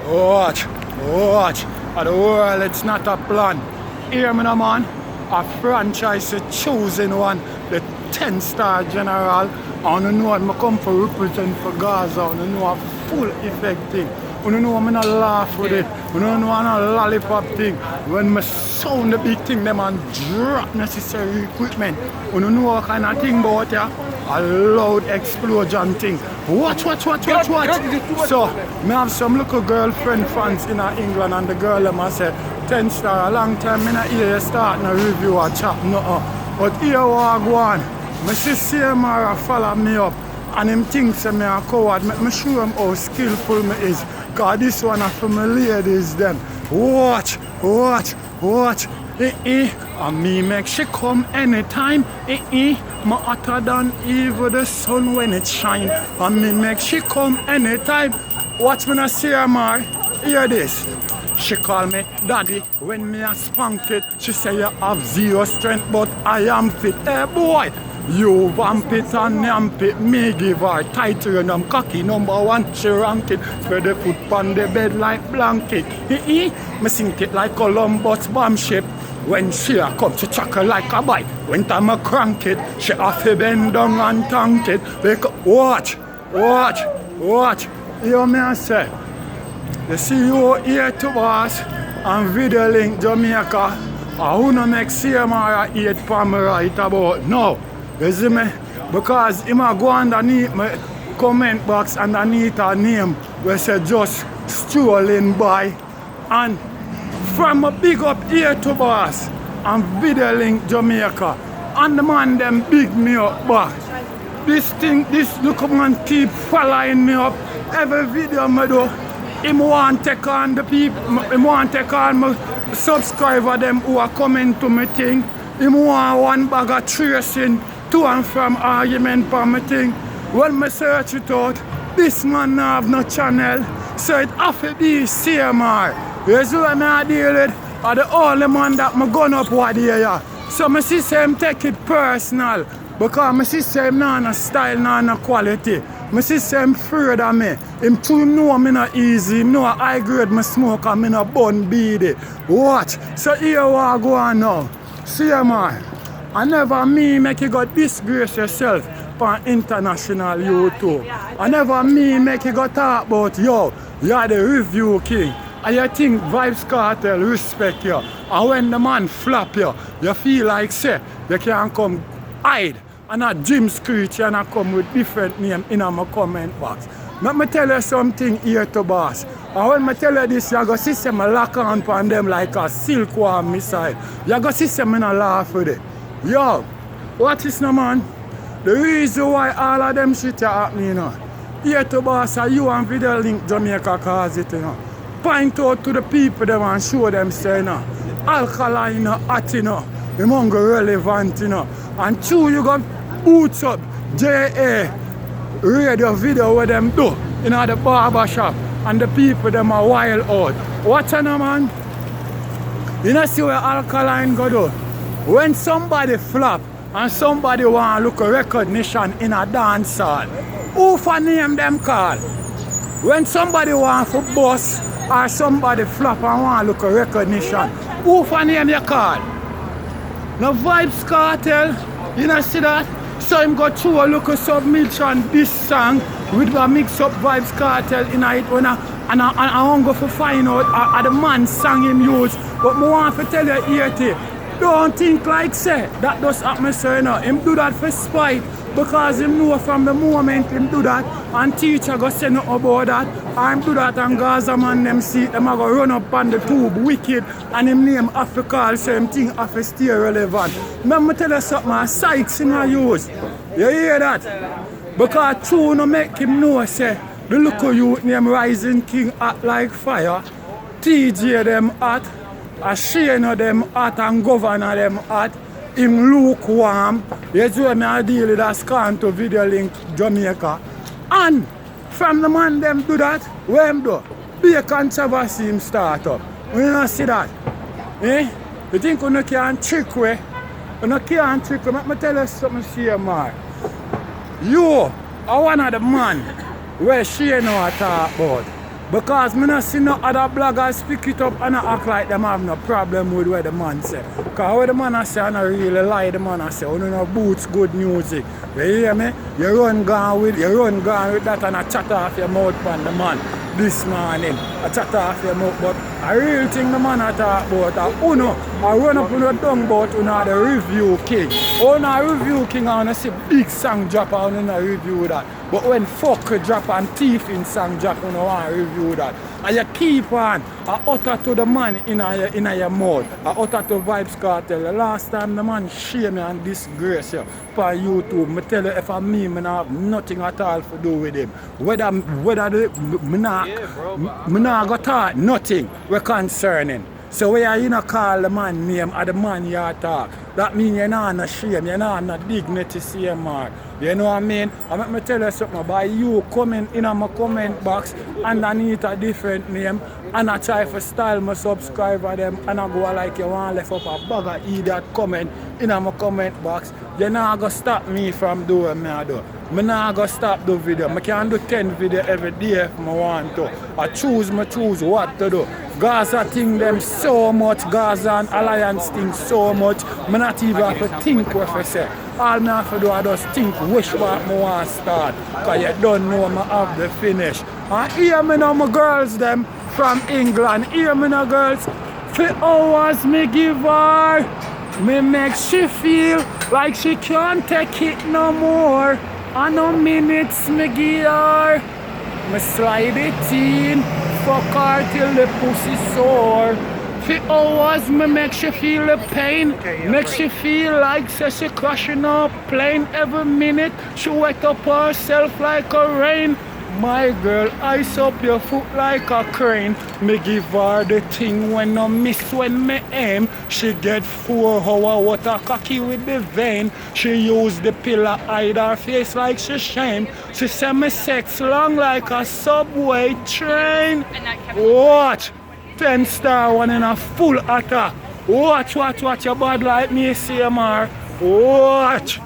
Watch, watch. At the world, it's not a plan. Hear me now, man. A franchise is choosing one, the 10-star general. And you know what I come for represent for Gaza. And you know a full effect thing. You know I'm not laugh with it. You know I'm not a lollipop thing. When I sound the big thing, them and drop necessary equipment. You know what kind of thing about ya? A loud explosion thing. Watch. So, I have some little girlfriend fans in England, and the girl them say 10-star. A long time I hear you starting a review or chat nothing. But here what I go on. I see Samara follow me up, and him thinks me a coward. Me show him how skillful me is. Cause this one is for my ladies them. Watch. And me make she come anytime. Ma hotter than even the sun when it shine. And me make she come anytime. Watch me not see her, Mar. Hear this. She call me daddy when me a spank it. She say you have zero strength but I am fit. Hey boy, you vamp it and yamp it. Me give her titanium cocky #1. She rank it. Spread the foot on the bed like blanket. Me sink it like Columbus bomb ship. When she a come, she chuck her like a bite. When time I crank it, she have to bend down and tank it. Watch. Hear me I say. The CEO here to us and Video Link Jamaica. Who no make CMR 8 for me right about now. You see me? Because him a go underneath my comment box underneath her name where say just strolling by. And from a big up here to boss and Video Link Jamaica. And the man them big me up back. This look man keep following me up. Every video me do. Him want take on the people, him want take on my subscriber them who are coming to me thing. Him want one bag of tracing to and from argument for me thing. When I search it out, this man have no channel, so it have to be CMR. You see what I deal with? Are the only man that me gun up what here. So I see him take it personal. Because I see him not no style, not no quality. I see him afraid of me. Him too know me not easy. Him know high grade me smoke and me not bun beady. Watch. So here what I go on now. See man. I never me make you go disgrace yourself on international YouTube. I never me make you go talk about yo. You are the review king. And you think Vybz Kartel respect you. And when the man flap you, you feel like say you can come hide. And a Jim Screech and I come with different name in my comment box. Let me tell you something here to boss. And when I tell you this, you go see some lock on on them like a silkworm missile. You go see some in a laugh with it. Yo, what is no man? The reason why all of them shit are happening, you know. Here to boss, you and Video Link Jamaica cause it, you know. Point out to the people them and show them say, you know, alkaline, you know, hot, you know. The mongo relevant, you know. And two, you got boots up, JA, radio video where them do, you know, the barber shop. And the people them are wild out. What you know, man? You know see where alkaline go do? When somebody flop and somebody want to look a recognition in a dance hall, who for name them call? When somebody want to boss or somebody flop and want to look a recognition, who for name you call? Now Vybz Kartel, you know see that? So him go through a local submission this song with a mix up Vybz Kartel in it when I want to go for find out the man song him use. But I want to tell you yeti, don't think like say that does happen so you know. Him do that for spite because him know from the moment him do that and teacher go say nothing about that. And him do that and Gaza man them see them a go run up on the tube wicked and him name Africa same thing Africa stay relevant. Let me tell you something, Sykes in a use. You hear that? Because true no make him know say the local youth name Rising King hot like fire. TJ them hot, a Shane them hot and Governor them hot. Him lukewarm. You see what I deal with that scan to Video Link Jamaica. And from the man them do that, what him do? Be a controversy him start up. You don't see that? Eh? You think you can trick way? You can't trick way. Let me tell you something here, man. You are one of the man where she know what talk about. Because me not see no other bloggers pick it up and act like them have no problem with what the man say. Because what the man I say, I don't really lie the man I say. You know boots good music. You hear me? You run gone with that and I chat off your mouth from the man this morning. I chat off your mouth, but I real thing the man I talk about. I run up on the dung about the review king. Review king I wanna see big song drop, I wanna review that. But when fuck drop and thief in song drop, you don't want to review that. And you keep on utter to the man in your mouth. Utter to Vybz Kartel. The last time the man shame me and disgrace you on YouTube, I tell you if I'm me, I have nothing at all to do with him. Whether me not go talk nothing we concerning. So where you not call the man name or the man you talk, that means you're not no shame, you're not no dignity same mark. You know what I mean? I make me tell you something, by you coming in my comment box underneath a different name and I try to style my subscriber them and I go like you want left up a bag of idiot comment in my comment box, you're not going to stop me from doing what I do. I'm not going to stop the video. I can do 10 videos every day if I want to. I choose what to do. Gaza think them so much, Gaza and Alliance think so much. I not even have to think what I say. All I have to do I just think which part I want to start. Because you don't know I have the finish. And hear me now my girls them from England. Hear me now girls. For hours me give her. Me make she feel like she can't take it no more. And no minutes me give her. Me slide it in. Fuck her till the pussy sore. For hours me make she feel the pain. Make she feel like she crashing up plane. Every minute she wet up herself like a rain. My girl, ice up your foot like a crane. Me give her the thing when I miss when me aim. She get 4 hour water cocky with the vein. She use the pillar hide her face like she shame. She say me sex long like a subway train. Watch 10-star one in a full attack. Watch your bad like me, CMR. Watch.